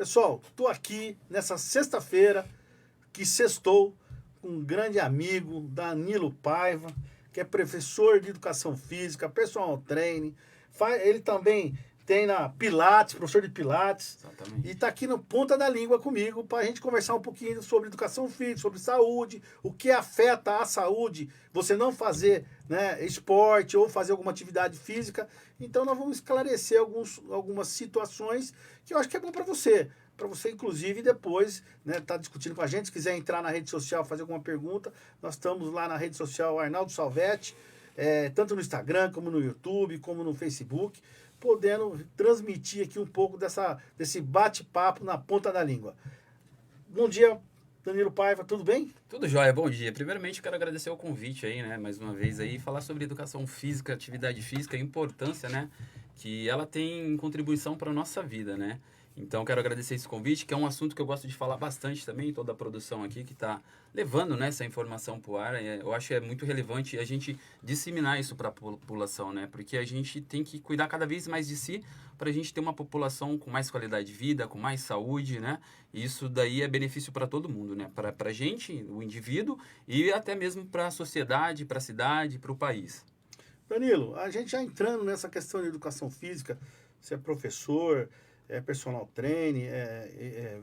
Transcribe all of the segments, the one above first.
Pessoal, estou aqui nessa sexta-feira, que sextou, com um grande amigo, Danilo Paiva, que é professor de educação física, personal trainer. Ele também tem na Pilates, professor de Pilates. Exatamente. E está aqui no Ponta da Língua comigo para a gente conversar um pouquinho sobre educação física, sobre saúde, o que afeta a saúde, você não fazer, né, esporte ou fazer alguma atividade física. Então nós vamos esclarecer algumas situações que eu acho que é bom para você inclusive depois, né, tá discutindo com a gente. Se quiser entrar na rede social, fazer alguma pergunta, nós estamos lá na rede social Arnaldo Salvetti, tanto no Instagram, como no YouTube, como no Facebook, podendo transmitir aqui um pouco desse bate-papo na ponta da língua. Bom dia, Danilo Paiva, tudo bem? Tudo jóia, bom dia. Primeiramente, quero agradecer o convite aí, né, mais uma vez aí, falar sobre educação física, atividade física, a importância, né, que ela tem em contribuição para a nossa vida, né. Então, quero agradecer esse convite, que é um assunto que eu gosto de falar bastante também, toda a produção aqui que está levando, né, essa informação para o ar. Eu acho que é muito relevante a gente disseminar isso para a população, né, porque a gente tem que cuidar cada vez mais de si para a gente ter uma população com mais qualidade de vida, com mais saúde, né, e isso daí é benefício para todo mundo, né, para a gente, o indivíduo, e até mesmo para a sociedade, para a cidade, para o país. Danilo, a gente já entrando nessa questão de educação física, você é professor, é personal trainer,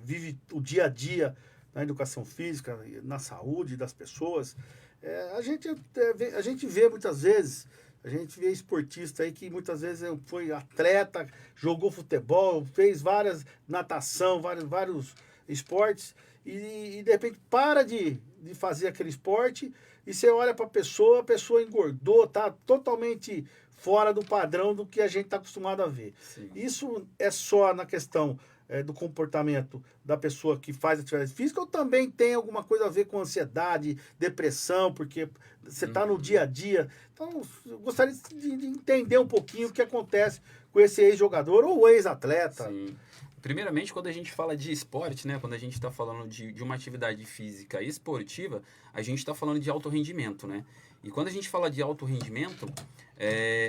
vive o dia a dia na educação física, na saúde das pessoas. A gente vê muitas vezes, a gente vê esportista aí que muitas vezes foi atleta, jogou futebol, fez várias natação, vários esportes e de repente para de fazer aquele esporte e você olha para a pessoa engordou, tá totalmente fora do padrão do que a gente está acostumado a ver. Sim. Isso é só na questão do comportamento da pessoa que faz atividade física ou também tem alguma coisa a ver com ansiedade, depressão, porque você está no dia a dia. Então, eu gostaria de entender um pouquinho o que acontece com esse ex-jogador ou ex-atleta. Sim. Primeiramente, quando a gente fala de esporte, né, quando a gente está falando de uma atividade física esportiva, a gente está falando de alto rendimento, né? E quando a gente fala de alto rendimento,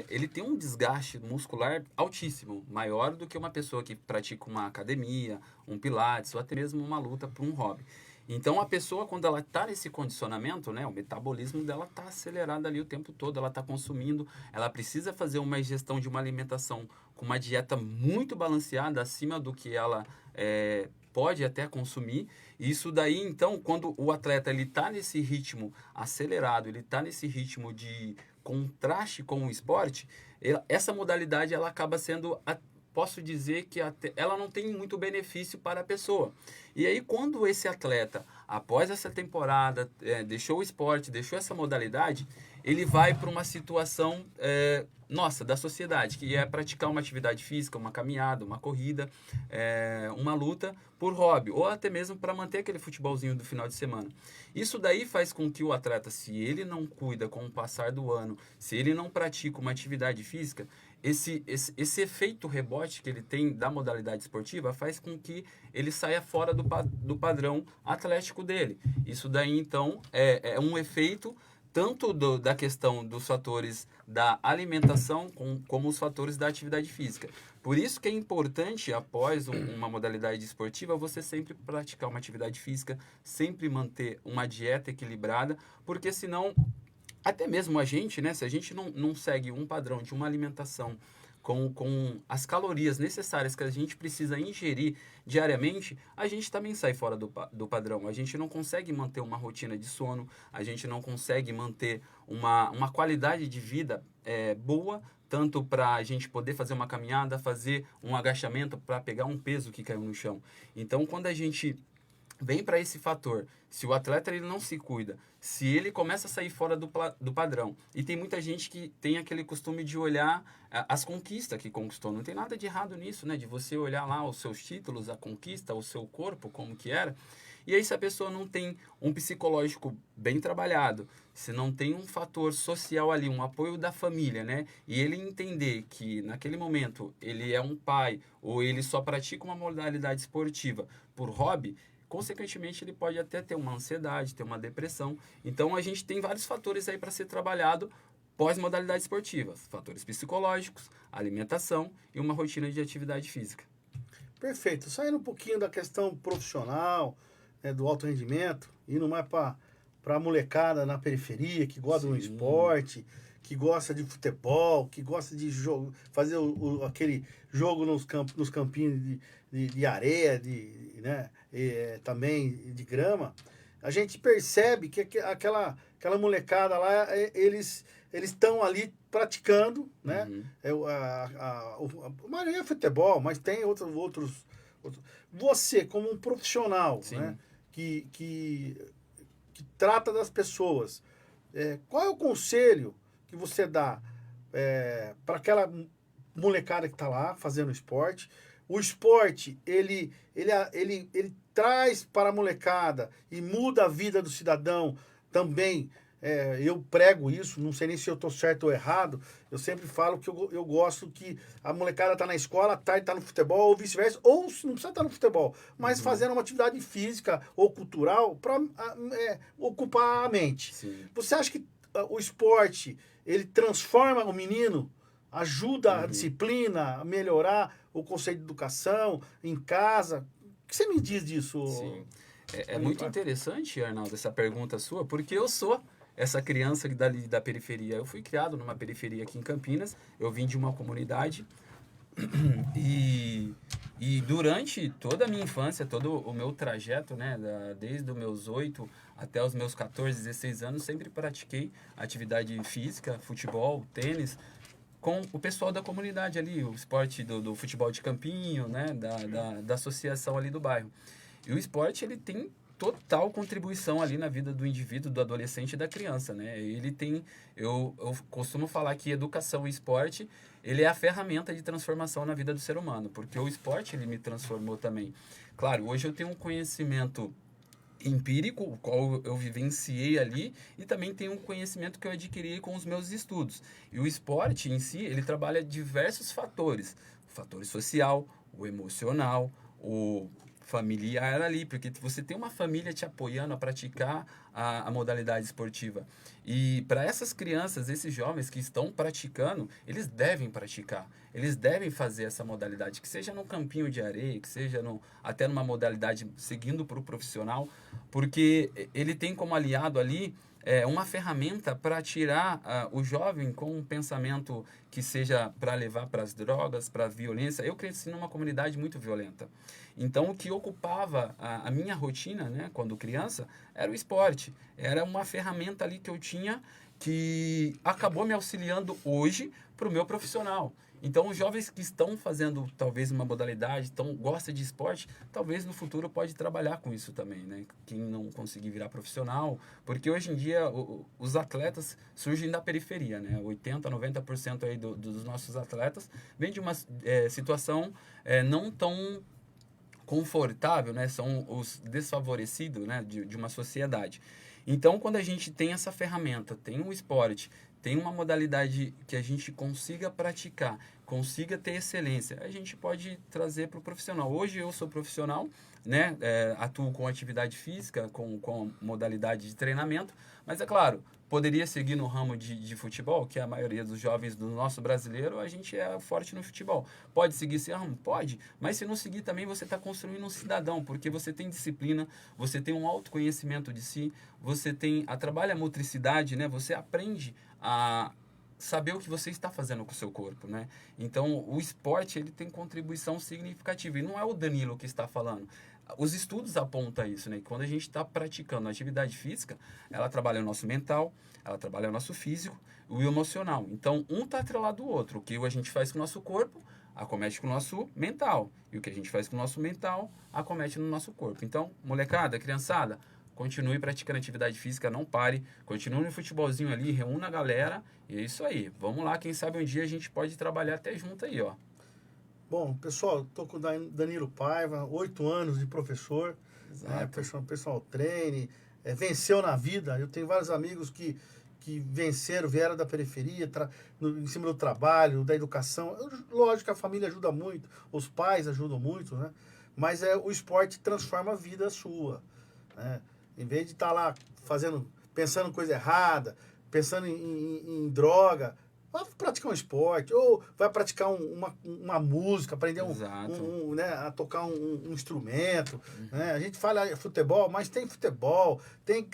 ele tem um desgaste muscular altíssimo, maior do que uma pessoa que pratica uma academia, um pilates ou até mesmo uma luta por um hobby. Então, a pessoa, quando ela está nesse condicionamento, né, o metabolismo dela está acelerado ali o tempo todo, ela está consumindo, ela precisa fazer uma ingestão de uma alimentação com uma dieta muito balanceada, acima do que ela pode até consumir. Isso daí, então, quando o atleta está nesse ritmo acelerado, ele está nesse ritmo de contraste com o esporte, essa modalidade ela acaba sendo... posso dizer que ela não tem muito benefício para a pessoa. E aí, quando esse atleta, após essa temporada, deixou o esporte, deixou essa modalidade, ele vai para uma situação da sociedade, que é praticar uma atividade física, uma caminhada, uma corrida, uma luta por hobby, ou até mesmo para manter aquele futebolzinho do final de semana. Isso daí faz com que o atleta, se ele não cuida com o passar do ano, se ele não pratica uma atividade física, esse efeito rebote que ele tem da modalidade esportiva faz com que ele saia fora do padrão atlético dele. Isso daí, então, é um efeito tanto da questão dos fatores da alimentação como os fatores da atividade física. Por isso que é importante, após uma modalidade esportiva, você sempre praticar uma atividade física, sempre manter uma dieta equilibrada, porque senão... Até mesmo a gente, né? Se a gente não segue um padrão de uma alimentação com as calorias necessárias que a gente precisa ingerir diariamente, a gente também sai fora do padrão. A gente não consegue manter uma rotina de sono, a gente não consegue manter uma qualidade de vida boa, tanto para a gente poder fazer uma caminhada, fazer um agachamento para pegar um peso que caiu no chão. Então, quando a gente vem para esse fator, se o atleta ele não se cuida, se ele começa a sair fora do padrão, e tem muita gente que tem aquele costume de olhar as conquistas que conquistou, não tem nada de errado nisso, né, de você olhar lá os seus títulos, a conquista, o seu corpo, como que era, e aí se a pessoa não tem um psicológico bem trabalhado, se não tem um fator social ali, um apoio da família, né, e ele entender que naquele momento ele é um pai, ou ele só pratica uma modalidade esportiva por hobby, consequentemente ele pode até ter uma ansiedade, ter uma depressão. Então a gente tem vários fatores aí para ser trabalhado pós-modalidade esportiva. Fatores psicológicos, alimentação e uma rotina de atividade física. Perfeito. Saindo um pouquinho da questão profissional, né, do alto rendimento, indo mais para a molecada na periferia, que gosta do Sim. esporte, que gosta de futebol, que gosta de jogo, fazer aquele jogo nos campinhos de areia, né, também de grama. A gente percebe que aquela molecada lá, eles estão ali praticando, né? Uhum. A maioria é futebol, mas tem outros. Você, como um profissional, Sim. né? Que trata das pessoas, qual é o conselho que você dá para aquela molecada que está lá fazendo esporte? O esporte, ele traz para a molecada e muda a vida do cidadão também. Eu prego isso, não sei nem se eu estou certo ou errado. Eu sempre falo que eu gosto que a molecada está na escola, à tarde está no futebol, ou vice-versa, ou não precisa estar no futebol, mas fazendo uma atividade física ou cultural para ocupar a mente. Sim. Você acha que o esporte ele transforma o menino, ajuda a disciplina, a melhorar o conceito de educação em casa? O que você me diz disso? Sim. É muito interessante, Arnaldo, essa pergunta sua, porque eu sou essa criança da periferia. Eu fui criado numa periferia aqui em Campinas, eu vim de uma comunidade e durante toda a minha infância, todo o meu trajeto, né, desde os meus 8 até os meus 14, 16 anos, sempre pratiquei atividade física, futebol, tênis, com o pessoal da comunidade ali, o esporte do futebol de campinho, né, da associação ali do bairro. E o esporte, ele tem total contribuição ali na vida do indivíduo, do adolescente e da criança, né? Ele tem, eu costumo falar que educação e esporte, ele é a ferramenta de transformação na vida do ser humano, porque o esporte, ele me transformou também. Claro, hoje eu tenho um conhecimento empírico, o qual eu vivenciei ali, e também tem um conhecimento que eu adquiri com os meus estudos. E o esporte em si, ele trabalha diversos fatores. O fator social, o emocional, o familiar ali, porque você tem uma família te apoiando a praticar a modalidade esportiva. E para essas crianças, esses jovens que estão praticando, eles devem praticar. Eles devem fazer essa modalidade, que seja num campinho de areia, que seja até numa modalidade seguindo para o profissional, porque ele tem como aliado ali uma ferramenta para tirar o jovem com um pensamento que seja para levar para as drogas, para a violência. Eu cresci numa comunidade muito violenta. Então, o que ocupava a minha rotina, né, quando criança, era o esporte. Era uma ferramenta ali que eu tinha que acabou me auxiliando hoje para o meu profissional. Então, os jovens que estão fazendo talvez uma modalidade, gostam de esporte, talvez no futuro pode trabalhar com isso também, né? Quem não conseguir virar profissional, porque hoje em dia os atletas surgem da periferia, né? 80, 90% aí dos nossos atletas vêm de uma situação não tão confortável, né? São os desfavorecidos, né? de uma sociedade. Então, quando a gente tem essa ferramenta, tem um esporte, tem uma modalidade que a gente consiga praticar, consiga ter excelência, a gente pode trazer para o profissional. Hoje eu sou profissional, né? Atuo com atividade física, com modalidade de treinamento, mas é claro, poderia seguir no ramo de futebol, que a maioria dos jovens do nosso brasileiro, a gente é forte no futebol. Pode seguir esse ramo? Pode, mas se não seguir também você está construindo um cidadão, porque você tem disciplina, você tem um autoconhecimento de si, você trabalha a motricidade, né? Você aprende a saber o que você está fazendo com o seu corpo, né? Então, o esporte, ele tem contribuição significativa, e não é o Danilo que está falando. Os estudos apontam isso, né? Que quando a gente está praticando atividade física, ela trabalha o nosso mental, ela trabalha o nosso físico e o emocional. Então, um está atrelado ao outro. O que a gente faz com o nosso corpo, acomete com o nosso mental. E o que a gente faz com o nosso mental, acomete no nosso corpo. Então, molecada, criançada, continue praticando atividade física, não pare. Continue no futebolzinho ali, reúna a galera. E é isso aí. Vamos lá, quem sabe um dia a gente pode trabalhar até junto aí, ó. Bom, pessoal, estou com o Danilo Paiva, 8 anos de professor. Exato. Pessoal treine, venceu na vida. Eu tenho vários amigos que venceram, vieram da periferia, em cima do trabalho, da educação. Lógico que a família ajuda muito, os pais ajudam muito, né? Mas o esporte transforma a vida sua, né? Em vez de estar lá pensando coisa errada, pensando em droga, vai praticar um esporte, ou vai praticar uma música, aprender né, a tocar um instrumento. Né? A gente fala futebol, mas tem futebol, tem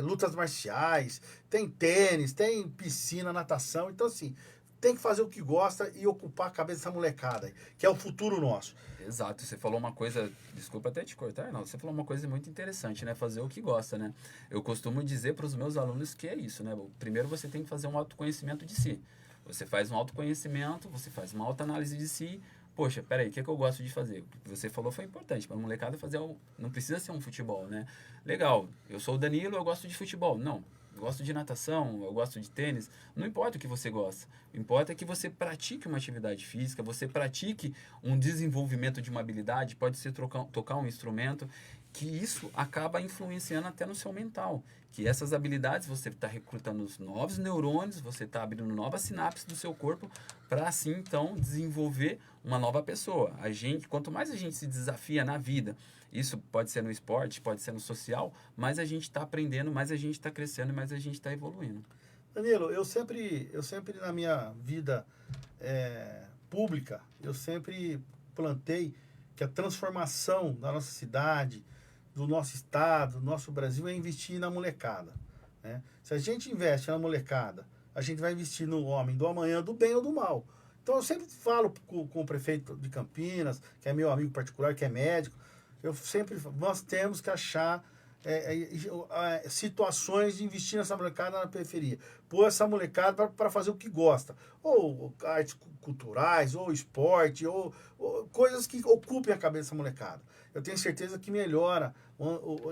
lutas marciais, tem tênis, tem piscina, natação. Então, assim, tem que fazer o que gosta e ocupar a cabeça dessa molecada, que é o futuro nosso. Exato, você falou uma coisa, desculpa até te cortar, não, você falou uma coisa muito interessante, né, fazer o que gosta, né, eu costumo dizer para os meus alunos que é isso, né, primeiro você tem que fazer um autoconhecimento de si, você faz um autoconhecimento, você faz uma autoanálise de si, poxa, peraí, o que é que eu gosto de fazer? O que você falou foi importante, para a molecada fazer, não precisa ser um futebol, né, legal, eu sou o Danilo, eu gosto de futebol, não, eu gosto de natação, eu gosto de tênis, não importa o que você gosta. O que importa é que você pratique uma atividade física, você pratique um desenvolvimento de uma habilidade, pode ser tocar um instrumento, que isso acaba influenciando até no seu mental. Que essas habilidades você está recrutando os novos neurônios, você está abrindo novas sinapses do seu corpo para assim então desenvolver uma nova pessoa. Quanto mais a gente se desafia na vida, isso pode ser no esporte, pode ser no social, mais a gente está aprendendo, mais a gente está crescendo, mais a gente está evoluindo. Danilo, eu sempre na minha vida pública, eu sempre plantei que a transformação da nossa cidade, do nosso estado, do nosso Brasil, é investir na molecada. Né? Se a gente investe na molecada, a gente vai investir no homem do amanhã, do bem ou do mal. Então eu sempre falo com o prefeito de Campinas, que é meu amigo particular, que é médico, nós temos que achar situações de investir nessa molecada na periferia. Pôr essa molecada para fazer o que gosta. Ou artes culturais, ou esporte, ou coisas que ocupem a cabeça da molecada. Eu tenho certeza que melhora,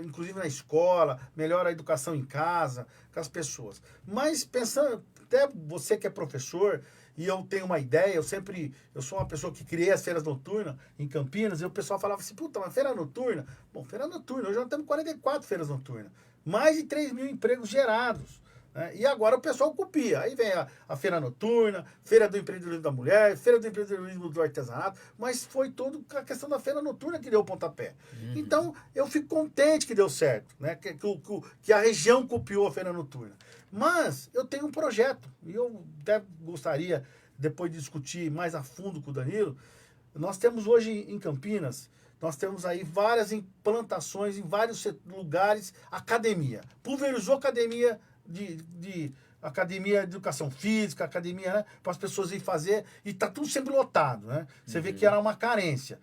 inclusive na escola, melhora a educação em casa, com as pessoas. Mas pensando, até você que é professor, e eu tenho uma ideia, eu sou uma pessoa que criei as feiras noturnas em Campinas, e o pessoal falava assim, puta, mas feira noturna? Bom, feira noturna, hoje nós temos 44 feiras noturnas, mais de 3 mil empregos gerados. Né? E agora o pessoal copia. Aí vem a feira noturna, feira do empreendedorismo da mulher, feira do empreendedorismo do artesanato, mas foi toda a questão da feira noturna que deu o pontapé. Então, eu fico contente que deu certo, né? Que a região copiou a feira noturna. Mas eu tenho um projeto, e eu até gostaria, depois de discutir mais a fundo com o Danilo, nós temos hoje em Campinas, nós temos aí várias implantações em vários lugares, academia. Pulverizou academia de academia de educação física, academia, né, para as pessoas irem fazer, e tá tudo sempre lotado, né? Você vê que era uma carência.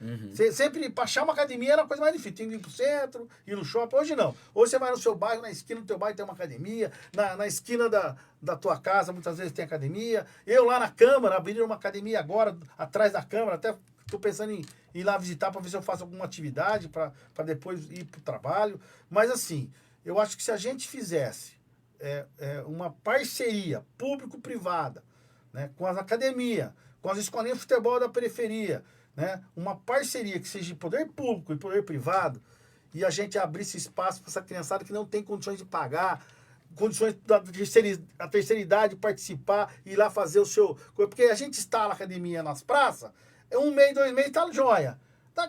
Sempre, para achar uma academia era a coisa mais difícil, tem que ir pro centro, ir no shopping. Hoje não. Hoje você vai no seu bairro, na esquina do teu bairro tem uma academia, na esquina da tua casa muitas vezes tem academia. Eu lá na Câmara, abriram uma academia agora, atrás da Câmara, até estou pensando em ir lá visitar para ver se eu faço alguma atividade para depois ir pro trabalho. Mas assim, eu acho que se a gente fizesse uma parceria público-privada, né, com as academias, com as escolinhas de futebol da periferia, né, uma parceria que seja de poder público e poder privado, e a gente abrisse espaço para essa criançada que não tem condições de pagar, condições da terceira idade participar e ir lá fazer o seu... Porque a gente instala a academia nas praças, 1 mês, 2 meses, tá joia.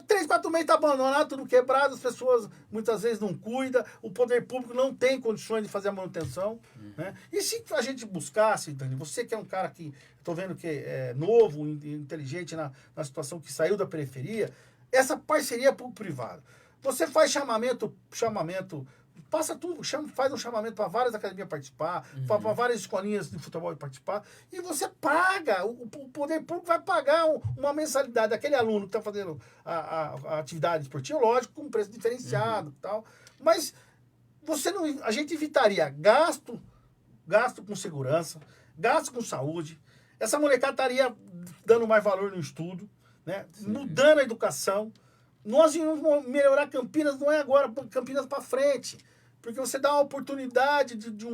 3, 4 meses está abandonado, tudo quebrado, as pessoas muitas vezes não cuidam, o poder público não tem condições de fazer a manutenção. Né? E se a gente buscasse, Dani, você que é um cara que, estou vendo que é novo, inteligente na situação que saiu da periferia, essa parceria público-privada. Você faz chamamento, passa tudo, faz um chamamento para várias academias participar, para várias escolinhas de futebol participar, e você paga, o poder público vai pagar uma mensalidade daquele aluno que está fazendo a atividade esportiva, lógico, com preço diferenciado e tal, mas a gente evitaria gasto com segurança, gasto com saúde, essa molecada estaria dando mais valor no estudo, né? Mudando a educação. Nós vamos melhorar Campinas, não é agora, Campinas para frente. Porque você dá uma oportunidade de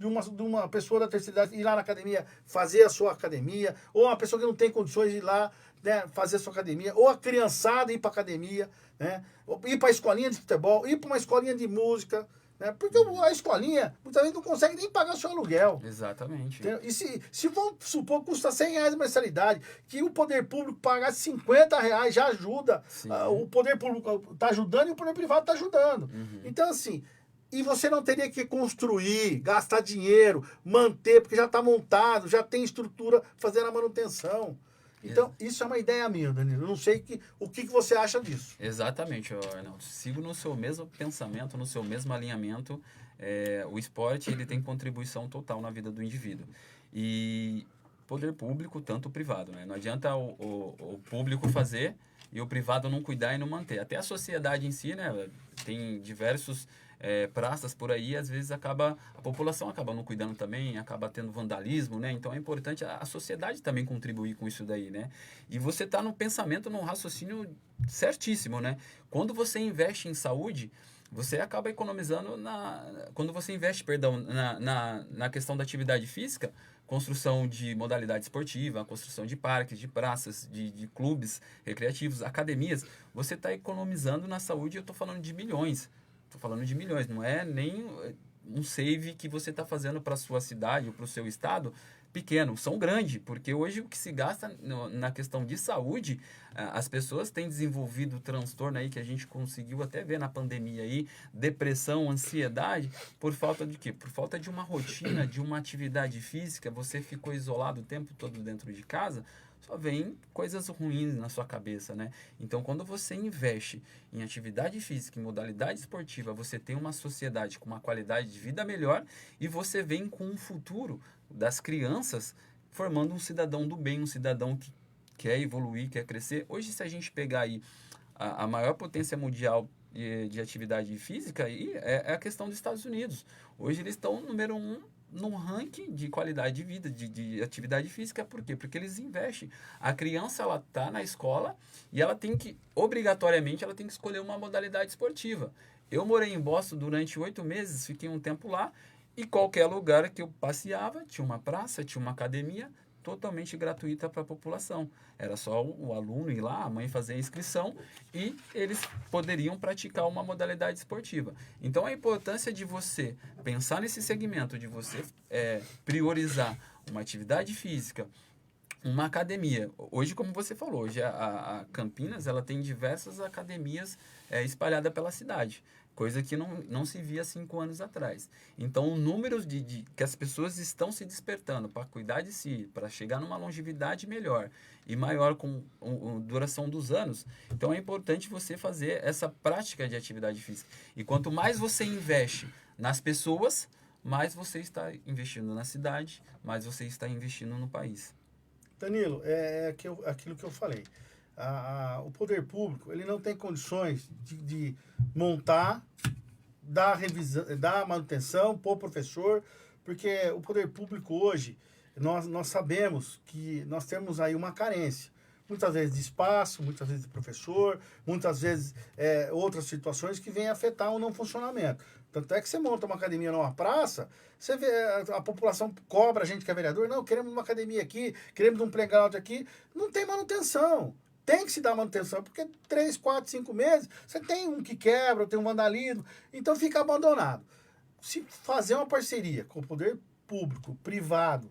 uma pessoa da terceira idade ir lá na academia, fazer a sua academia, ou uma pessoa que não tem condições de ir lá, né, fazer a sua academia, ou a criançada ir para a academia, né, ir para a escolinha de futebol, ir para uma escolinha de música, né, porque a escolinha muitas vezes não consegue nem pagar o seu aluguel. Exatamente. Entendeu? E se vamos supor que custa R$100 a mensalidade, que o poder público pagar R$50 já ajuda, o poder público está ajudando e o poder privado está ajudando. Então, assim, E você não teria que construir, gastar dinheiro, manter, porque já está montado, já tem estrutura fazendo a manutenção. Então, isso é uma ideia minha, Danilo. Eu não sei o que você acha disso. Exatamente, Arnaldo. Sigo no seu mesmo pensamento, no seu mesmo alinhamento. O esporte ele tem contribuição total na vida do indivíduo. E poder público, tanto o privado. Né? Não adianta o público fazer e o privado não cuidar e não manter. Até a sociedade em si, né? Tem diversos praças por aí, às vezes a população acaba não cuidando também, acaba tendo vandalismo, né? Então é importante a sociedade também contribuir com isso daí, né? E você está no pensamento, num raciocínio certíssimo, né? Quando você investe em saúde, você acaba economizando quando você investe, perdão, na questão da atividade física, construção de modalidade esportiva, construção de parques, de praças, de clubes recreativos, academias, você está economizando na saúde, eu estou falando de milhões. Estou falando de milhões, não é nem um save que você está fazendo para a sua cidade ou para o seu estado pequeno, são grandes, porque hoje o que se gasta na questão de saúde, as pessoas têm desenvolvido transtorno aí que a gente conseguiu até ver na pandemia aí, depressão, ansiedade, por falta de quê? Por falta de uma rotina, de uma atividade física, você ficou isolado o tempo todo dentro de casa, só vem coisas ruins na sua cabeça, né? Então, quando você investe em atividade física, em modalidade esportiva, você tem uma sociedade com uma qualidade de vida melhor e você vem com um futuro das crianças formando um cidadão do bem, um cidadão que quer evoluir, quer crescer. Hoje, se a gente pegar aí a maior potência mundial de atividade física, aí é a questão dos Estados Unidos. Hoje eles estão número 1 no ranking de qualidade de vida, de atividade física. Por quê? Porque eles investem. A criança, ela está na escola e ela tem que, obrigatoriamente, ela tem que escolher uma modalidade esportiva. Eu morei em Boston durante 8 meses, fiquei um tempo lá, e qualquer lugar que eu passeava, tinha uma praça, tinha uma academia, totalmente gratuita para a população. Era só o aluno ir lá, a mãe fazer a inscrição e eles poderiam praticar uma modalidade esportiva. Então, a importância de você pensar nesse segmento, de você priorizar uma atividade física, uma academia. Hoje, como você falou, hoje a Campinas ela tem diversas academias espalhadas pela cidade. Coisa que não se via 5 anos atrás. Então, o número que as pessoas estão se despertando para cuidar de si, para chegar numa longevidade melhor e maior com a duração dos anos, então é importante você fazer essa prática de atividade física. E quanto mais você investe nas pessoas, mais você está investindo na cidade, mais você está investindo no país. Danilo, aquilo que eu falei. O poder público ele não tem condições de montar, dar revisão, dar manutenção, pôr professor, porque o poder público hoje, nós sabemos que nós temos aí uma carência. Muitas vezes de espaço, muitas vezes de professor, muitas vezes outras situações que vêm afetar o não funcionamento. Tanto é que você monta uma academia numa praça, você vê, a população cobra a gente que é vereador, não, queremos uma academia aqui, queremos um playground aqui, não tem manutenção. Tem que se dar manutenção, porque 3, 4, 5 meses, você tem um que quebra, tem um vandalismo, então fica abandonado. Se fazer uma parceria com o poder público, privado.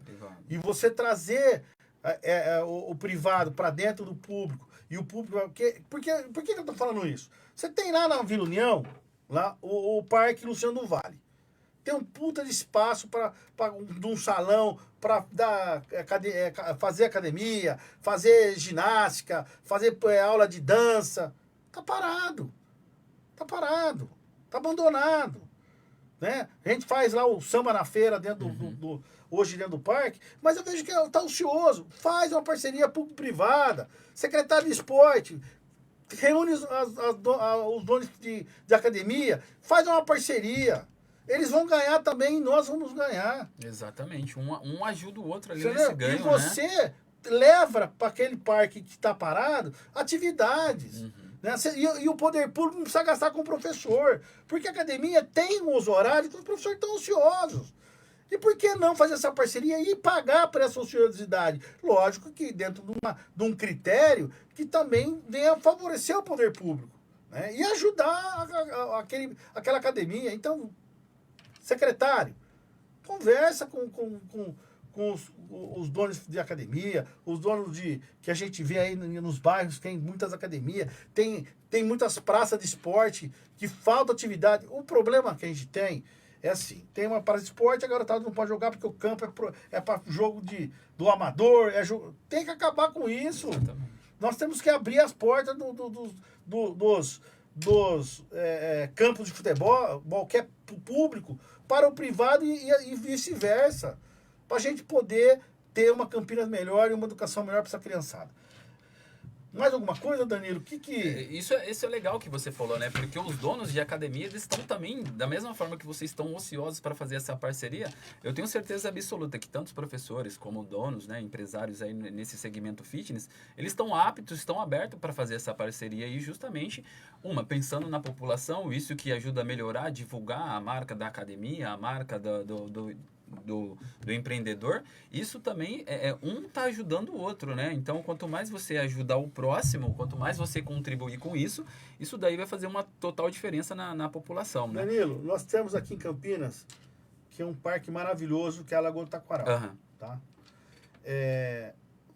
E você trazer o privado para dentro do público, e o público... Por que eu estou falando isso? Você tem lá na Vila União, lá, o Parque Luciano do Vale. Tem um puta de espaço de um salão para fazer academia, fazer ginástica, fazer aula de dança. Tá parado. Tá parado. Tá abandonado. Né? A gente faz lá o samba na feira hoje dentro do parque, mas eu vejo que tá ocioso. Faz uma parceria público-privada, secretário de esporte, reúne os donos de academia, faz uma parceria. Eles vão ganhar também e nós vamos ganhar. Exatamente. Um ajuda o outro ali Entendeu? nesse ganho, e você leva para aquele parque que está parado atividades. Né? E o poder público não precisa gastar com o professor. Porque a academia tem os horários que os professores estão ociosos. E por que não fazer essa parceria e pagar por essa ociosidade? Lógico que dentro de um critério que também venha favorecer o poder público. Né? E ajudar aquela academia. Então, secretário, conversa com com os donos de academia, os donos que a gente vê aí nos bairros, tem muitas academias, tem muitas praças de esporte que falta atividade. O problema que a gente tem é assim, tem uma praça de esporte, a garotada não pode jogar porque o campo é para jogo do amador, tem que acabar com isso. Exatamente. Nós temos que abrir as portas dos campos de futebol, que é público, para o privado e vice-versa, para a gente poder ter uma Campinas melhor e uma educação melhor para essa criançada. Mais alguma coisa, Danilo? Isso é legal que você falou, né? Porque os donos de academia, eles estão também, da mesma forma que vocês estão ociosos para fazer essa parceria, eu tenho certeza absoluta que tantos professores como donos, né, empresários aí nesse segmento fitness, eles estão aptos, estão abertos para fazer essa parceria e justamente, pensando na população, isso que ajuda a melhorar, divulgar a marca da academia, a marca do empreendedor, isso também tá ajudando o outro, né? Então, quanto mais você ajudar o próximo, quanto mais você contribuir com isso daí vai fazer uma total diferença na população, né? Danilo, nós temos aqui em Campinas, que é um parque maravilhoso, que é a Lagoa do Taquaral. Uhum. Tá?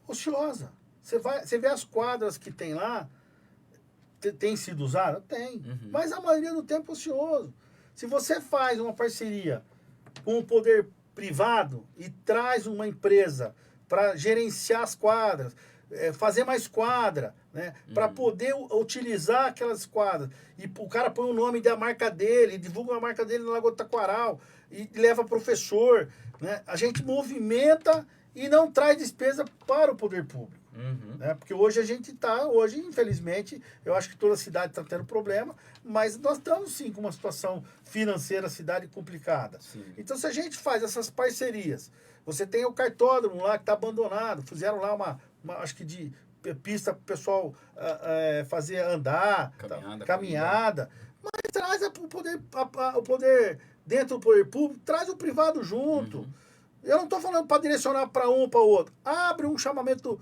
Ociosa. Você vê as quadras que tem lá, tem sido usada? Tem. Uhum. Mas a maioria do tempo é ocioso. Se você faz uma parceria com o poder privado e traz uma empresa para gerenciar as quadras, fazer mais quadra, né, para poder utilizar aquelas quadras, e o cara põe o nome da marca dele, divulga a marca dele na Lagoa do Taquaral e leva professor, né, a gente movimenta e não traz despesa para o poder público. Uhum. Né? Porque hoje infelizmente, eu acho que toda a cidade está tendo problema, mas nós estamos sim com uma situação financeira, cidade complicada. Sim. Então, se a gente faz essas parcerias, você tem o cartódromo lá que está abandonado, fizeram lá uma acho que de pista para o pessoal fazer andar, caminhada, mas traz o poder dentro do poder público, traz o privado junto. Uhum. Eu não estou falando para direcionar para um ou para o outro. Abre um chamamento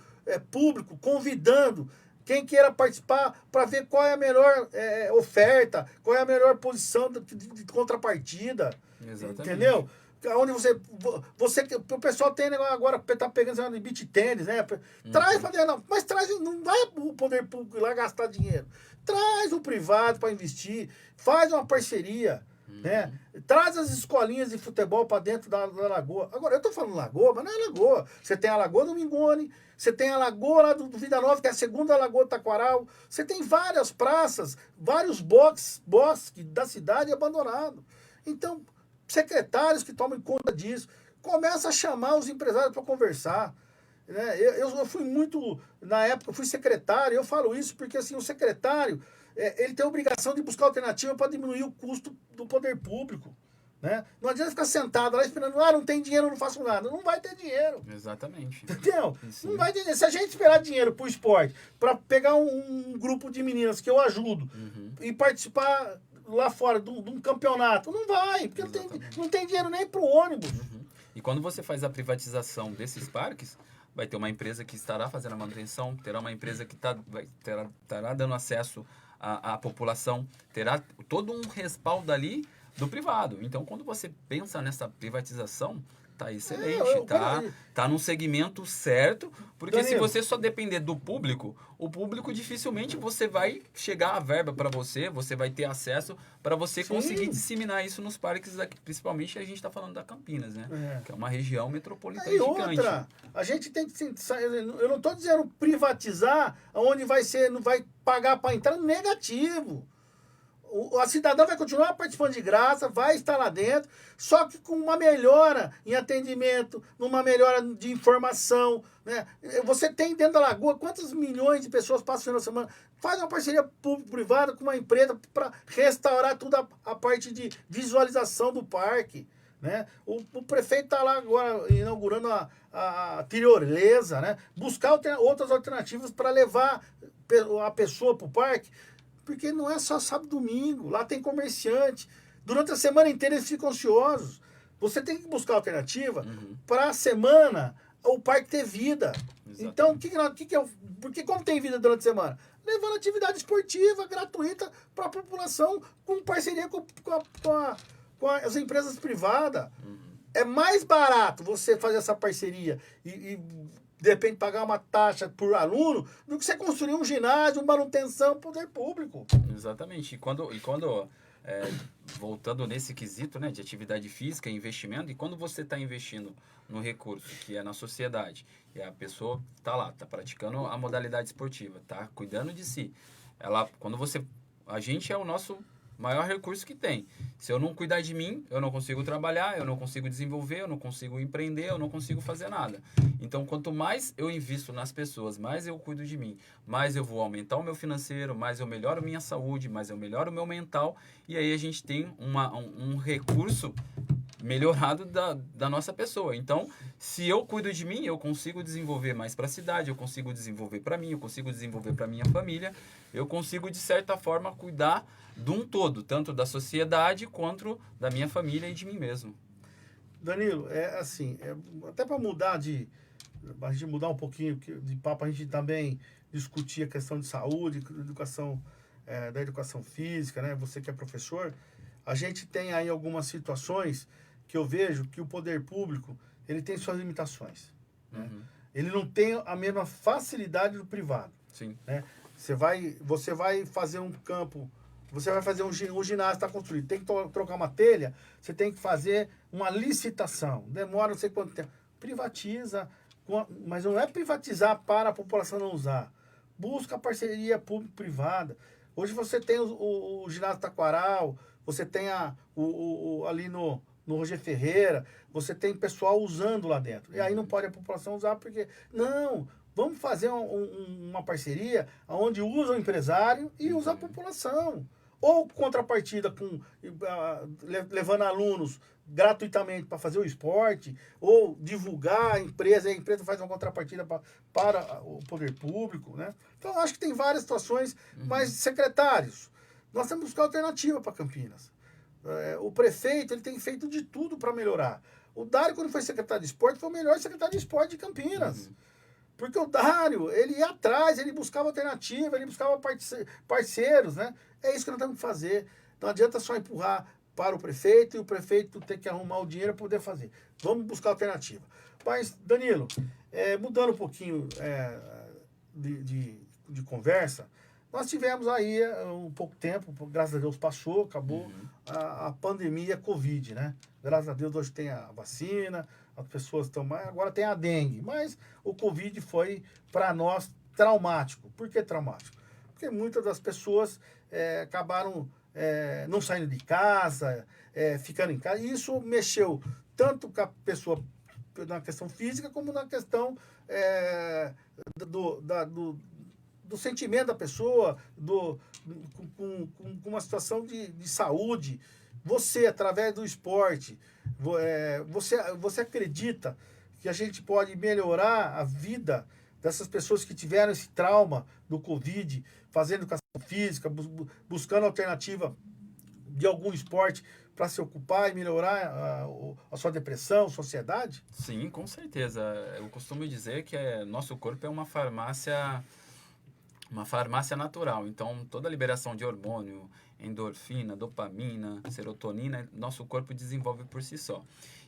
público, convidando quem queira participar para ver qual é a melhor oferta, qual é a melhor posição de contrapartida. Exatamente. Entendeu? Onde o pessoal tem negócio agora, tá pegando esse negócio de beach tênis, né? Traz para dentro, mas não vai o poder público ir lá gastar dinheiro. Traz o privado para investir, faz uma parceria. Né? Traz as escolinhas de futebol para dentro da lagoa. Agora, eu tô falando lagoa, mas não é lagoa. Você tem a Lagoa do Mingone, você tem a lagoa lá do Vida Nova, que é a segunda Lagoa do Taquaral. Você tem várias praças, vários bosques da cidade abandonados. Então, secretários que tomem conta disso, começa a chamar os empresários para conversar. Né? Eu fui muito, na época, eu fui secretário, eu falo isso porque assim, o secretário, ele tem a obrigação de buscar alternativa para diminuir o custo do poder público. Né? Não adianta ficar sentado lá esperando, não tem dinheiro, eu não faço nada. Não vai ter dinheiro. Exatamente. Entendeu? Sim. Não vai ter dinheiro. Se a gente esperar dinheiro para o esporte, para pegar um grupo de meninas que eu ajudo e participar lá fora de um campeonato, não vai, porque não tem dinheiro nem para o ônibus. E quando você faz a privatização desses parques, vai ter uma empresa que estará fazendo a manutenção, terá uma empresa que estará dando acesso à população, terá todo um respaldo ali do privado. Então, quando você pensa nessa privatização, tá excelente, tá num segmento certo, porque Danilo, se você só depender do público, o público dificilmente você vai chegar a verba para você vai ter acesso para você conseguir disseminar isso nos parques, aqui, principalmente a gente está falando da Campinas, né? Que é uma região metropolitana gigante. Outra, a gente tem que, eu não estou dizendo privatizar, onde não vai pagar para entrar, negativo. A cidadã vai continuar participando de graça, vai estar lá dentro, só que com uma melhora em atendimento, numa melhora de informação. Né? Você tem dentro da Lagoa quantos milhões de pessoas passam na semana? Faz uma parceria público-privada com uma empresa para restaurar toda a parte de visualização do parque. Né? O prefeito está lá agora inaugurando a tirolesa, né? Buscar outras alternativas para levar a pessoa para o parque. Porque não é só sábado e domingo, lá tem comerciante. Durante a semana inteira eles ficam ansiosos. Você tem que buscar alternativa para a semana o parque ter vida. Exatamente. Então, porque como tem vida durante a semana? Levando atividade esportiva gratuita para a população com parceria com as empresas privadas. é mais barato você fazer essa parceria e de repente pagar uma taxa por aluno do que você construir um ginásio, uma manutenção, poder público. Exatamente. Voltando nesse quesito, né, de atividade física, investimento, e quando você está investindo no recurso, que é na sociedade, e a pessoa está lá, está praticando a modalidade esportiva, está cuidando de si, a gente é o nosso maior recurso que tem. Se eu não cuidar de mim, eu não consigo trabalhar, eu não consigo desenvolver, eu não consigo empreender, eu não consigo fazer nada. Então, quanto mais eu invisto nas pessoas, mais eu cuido de mim, mais eu vou aumentar o meu financeiro, mais eu melhoro minha saúde, mais eu melhoro o meu mental, e aí a gente tem um recurso melhorado da nossa pessoa. Então, se eu cuido de mim, eu consigo desenvolver mais para a cidade, eu consigo desenvolver para mim, eu consigo desenvolver para minha família, eu consigo, de certa forma, cuidar de um todo, tanto da sociedade quanto da minha família e de mim mesmo. Danilo, é assim, até para a gente mudar um pouquinho de papo, a gente também discutir a questão de saúde, educação, da educação física, né? Você que é professor, a gente tem aí algumas situações que eu vejo que o poder público, ele tem suas limitações, né? Uhum. Ele não tem a mesma facilidade do privado. Sim. Né? Você vai fazer um campo, você vai fazer um ginásio está construído, tem que trocar uma telha, você tem que fazer uma licitação, demora não sei quanto tempo. Privatiza, mas não é privatizar para a população não usar. Busca parceria público-privada. Hoje você tem o ginásio Taquaral, você tem ali no Roger Ferreira, você tem pessoal usando lá dentro. E aí não pode a população usar porque... Não, vamos fazer uma parceria onde usa o empresário e usa a população. Ou contrapartida levando alunos gratuitamente para fazer o esporte, ou divulgar a empresa faz uma contrapartida para o poder público. Né? Então, acho que tem várias situações, mas secretários, nós temos que buscar alternativa para Campinas. O prefeito ele tem feito de tudo para melhorar. O Dário, quando foi secretário de esporte, foi o melhor secretário de esporte de Campinas. Porque o Dário, ele ia atrás, ele buscava alternativa, ele buscava parceiros, né? É isso que nós temos que fazer. Não adianta só empurrar para o prefeito e o prefeito ter que arrumar o dinheiro para poder fazer. Vamos buscar alternativa. Mas, Danilo, mudando um pouquinho de conversa, nós tivemos aí um pouco tempo, graças a Deus passou, acabou a pandemia Covid, né? Graças a Deus hoje tem a vacina, as pessoas estão mais... Agora tem a dengue, mas o Covid foi, para nós, traumático. Por que traumático? Porque muitas das pessoas acabaram não saindo de casa, ficando em casa. E isso mexeu tanto com a pessoa na questão física, como na questão do sentimento da pessoa, com uma situação de saúde. Você, através do esporte, você acredita que a gente pode melhorar a vida dessas pessoas que tiveram esse trauma do Covid, fazendo educação física, buscando alternativa de algum esporte para se ocupar e melhorar a sua depressão, sua ansiedade? Sim, com certeza. Eu costumo dizer que nosso corpo é uma farmácia natural. Então, toda a liberação de hormônio, endorfina, dopamina, serotonina, nosso corpo desenvolve por si só.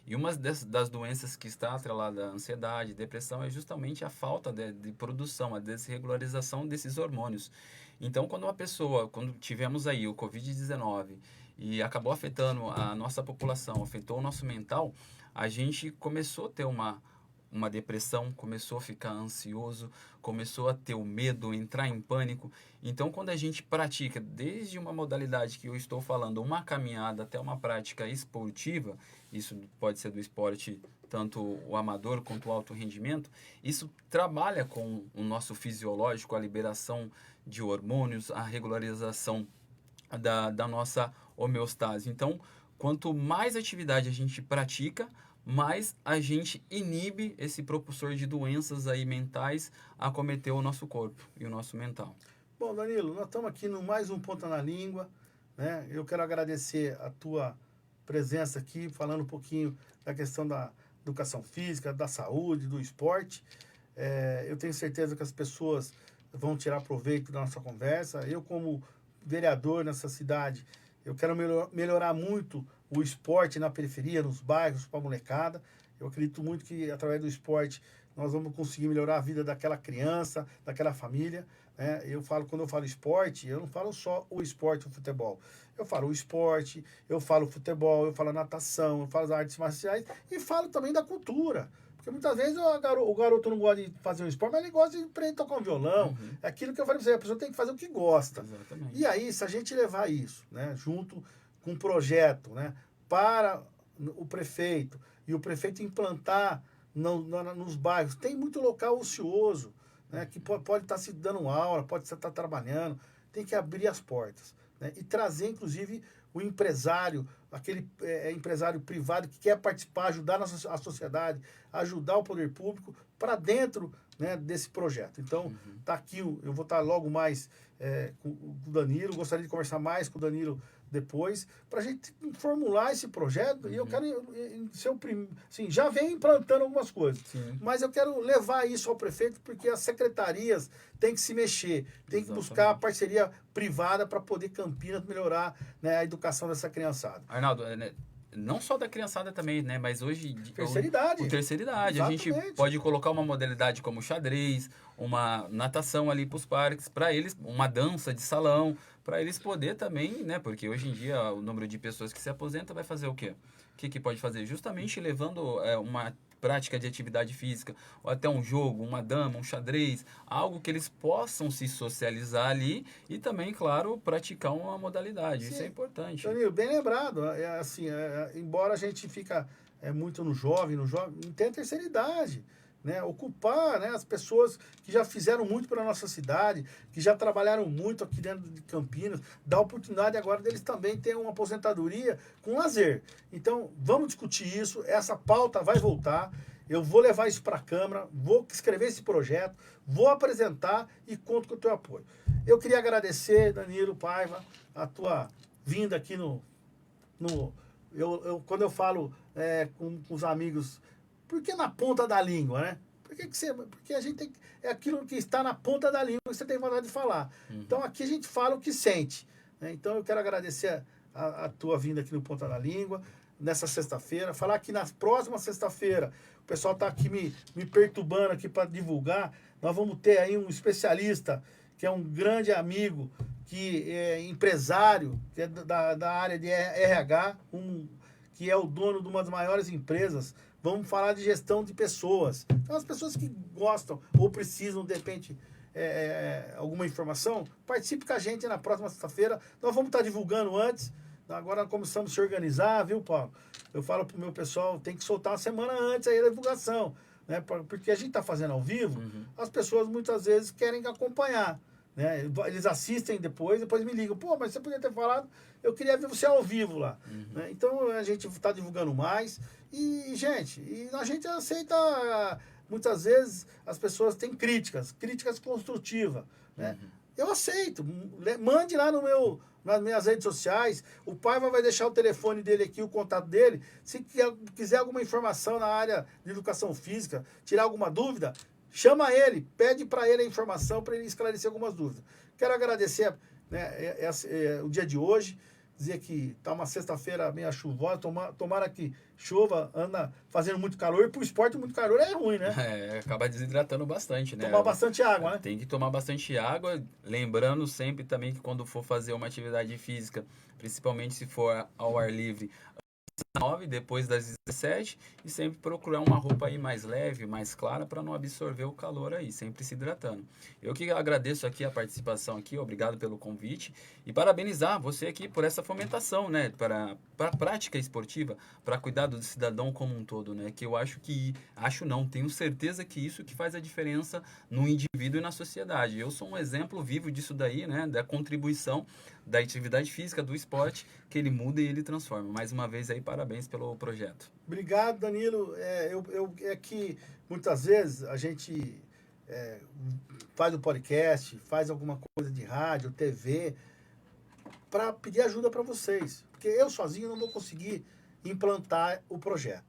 E uma das doenças que está atrelada à ansiedade, depressão, é justamente a falta de produção, a desregularização desses hormônios. Então, quando tivemos aí o Covid-19 e acabou afetando a nossa população, afetou o nosso mental, a gente começou a ter uma depressão, começou a ficar ansioso, começou a ter o medo, entrar em pânico. Então, quando a gente pratica, desde uma modalidade que eu estou falando, uma caminhada até uma prática esportiva, isso pode ser do esporte, tanto o amador quanto o alto rendimento, isso trabalha com o nosso fisiológico, a liberação de hormônios, a regularização da nossa homeostase. Então, quanto mais atividade a gente pratica, mais a gente inibe esse propulsor de doenças aí mentais a cometer o nosso corpo e o nosso mental. Bom, Danilo, nós estamos aqui no mais um Ponta na Língua, né? Eu quero agradecer a tua presença aqui, falando um pouquinho da questão da educação física, da saúde, do esporte. Eu tenho certeza que as pessoas vão tirar proveito da nossa conversa. Eu, como vereador nessa cidade, Eu quero melhorar muito o esporte na periferia, nos bairros, para a molecada. Eu acredito muito que através do esporte nós vamos conseguir melhorar a vida daquela criança, daquela família. Né? Quando eu falo esporte, eu não falo só o esporte, o futebol. Eu falo o esporte, eu falo futebol, eu falo a natação, eu falo as artes marciais e falo também da cultura. Porque muitas vezes o garoto não gosta de fazer um esporte, mas ele gosta de aprender a tocar um violão. É aquilo que eu falei pra você, a pessoa tem que fazer o que gosta. Exatamente. E aí, se a gente levar isso, né, junto com um projeto, né, para o prefeito, e o prefeito implantar nos bairros, tem muito local ocioso, né, que pode estar se dando aula, pode estar trabalhando, tem que abrir as portas. Né, e trazer, inclusive, o empresário, aquele empresário privado que quer participar, ajudar a sociedade, ajudar o poder público para dentro, né, desse projeto. Então, tá aqui, eu vou estar logo mais com o Danilo, gostaria de conversar mais com o Danilo depois, para a gente formular esse projeto, e eu quero ser o primeiro, assim, já vem implantando algumas coisas, mas eu quero levar isso ao prefeito, porque as secretarias têm que se mexer, tem que buscar a parceria privada para poder Campinas melhorar, né, a educação dessa criançada. Arnaldo, não só da criançada também, né? Mas hoje... Terceira idade. Terceira idade. Exatamente. A gente pode colocar uma modalidade como xadrez, uma natação ali para os parques, para eles, uma dança de salão, para eles poder também, né? Porque hoje em dia o número de pessoas que se aposenta vai fazer o quê? O que pode fazer? Justamente levando uma prática de atividade física, ou até um jogo, uma dama, um xadrez, algo que eles possam se socializar ali e também, claro, praticar uma modalidade. Sim. Isso é importante. Danilo, bem lembrado. Embora a gente fica muito no jovem, tem a terceira idade. Né, ocupar, né, as pessoas que já fizeram muito pela nossa cidade, que já trabalharam muito aqui dentro de Campinas, dá a oportunidade agora deles também terem uma aposentadoria com lazer. Então, vamos discutir isso, essa pauta vai voltar, eu vou levar isso para a Câmara, vou escrever esse projeto, vou apresentar e conto com o teu apoio. Eu queria agradecer, Danilo Paiva, a tua vinda aqui quando eu falo com os amigos. Por que na ponta da língua, né? Porque a gente tem... É aquilo que está na ponta da língua que você tem vontade de falar. Então, aqui a gente fala o que sente. Né? Então, eu quero agradecer a tua vinda aqui no Ponta da Língua, nessa sexta-feira. Falar que na próxima sexta-feira, o pessoal está aqui me perturbando aqui para divulgar. Nós vamos ter aí um especialista, que é um grande amigo, que é empresário, que é da área de RH, que é o dono de uma das maiores empresas. Vamos falar de gestão de pessoas. Então, as pessoas que gostam ou precisam, de repente, alguma informação, participe com a gente na próxima sexta-feira. Nós vamos estar divulgando antes. Agora começamos a se organizar, viu, Paulo? Eu falo pro meu pessoal, tem que soltar uma semana antes aí da divulgação. Né? Porque a gente está fazendo ao vivo, as pessoas muitas vezes querem acompanhar. Né? Eles assistem depois me ligam. Pô, mas você podia ter falado, eu queria ver você ao vivo lá. Né? Então a gente está divulgando mais. E, gente, a gente aceita, muitas vezes as pessoas têm críticas construtivas. Né? Eu aceito. Mande lá nas minhas redes sociais. O Paiva vai deixar o telefone dele aqui, o contato dele. Se quiser alguma informação na área de educação física, tirar alguma dúvida, chama ele, pede para ele a informação para ele esclarecer algumas dúvidas. Quero agradecer, né, o dia de hoje, dizer que está uma sexta-feira meio chuvosa, tomara que chova, anda fazendo muito calor, e para o esporte muito calor é ruim, né? Acaba desidratando bastante, né? Tomar bastante água, né? Tem que tomar bastante água, lembrando sempre também que quando for fazer uma atividade física, principalmente se for ao ar livre, 9, depois das 17, e sempre procurar uma roupa aí mais leve, mais clara, para não absorver o calor aí, sempre se hidratando. Eu que agradeço aqui a participação aqui, obrigado pelo convite, e parabenizar você aqui por essa fomentação, né, para a prática esportiva, para cuidar do cidadão como um todo, né, que eu tenho certeza que isso que faz a diferença no indivíduo e na sociedade. Eu sou um exemplo vivo disso daí, né, da contribuição da atividade física, do esporte, que ele muda e ele transforma. Mais uma vez aí, parabéns pelo projeto. Obrigado, Danilo. É que muitas vezes a gente faz um podcast, faz alguma coisa de rádio, TV, para pedir ajuda para vocês. Porque eu sozinho não vou conseguir implantar o projeto.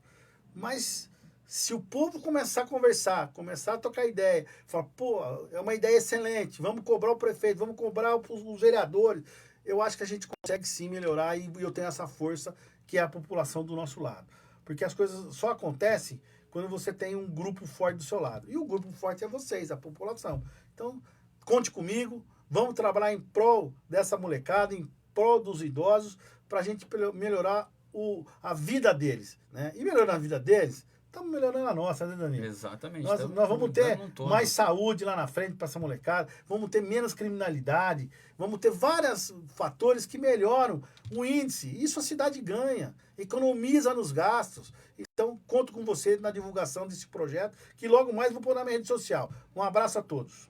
Mas se o povo começar a conversar, começar a trocar ideia, falar, pô, é uma ideia excelente, vamos cobrar o prefeito, vamos cobrar os vereadores, eu acho que a gente consegue sim melhorar e eu tenho essa força que é a população do nosso lado. Porque as coisas só acontecem quando você tem um grupo forte do seu lado. E o grupo forte é vocês, a população. Então, conte comigo, vamos trabalhar em prol dessa molecada, em prol dos idosos, para a gente melhorar a vida deles. Né? E melhorando a vida deles, estamos melhorando a nossa, né, Danilo? Exatamente. Nós vamos ter mais saúde lá na frente para essa molecada, vamos ter menos criminalidade, vamos ter vários fatores que melhoram o índice. Isso a cidade ganha, economiza nos gastos. Então, conto com você na divulgação desse projeto, que logo mais vou pôr na minha rede social. Um abraço a todos.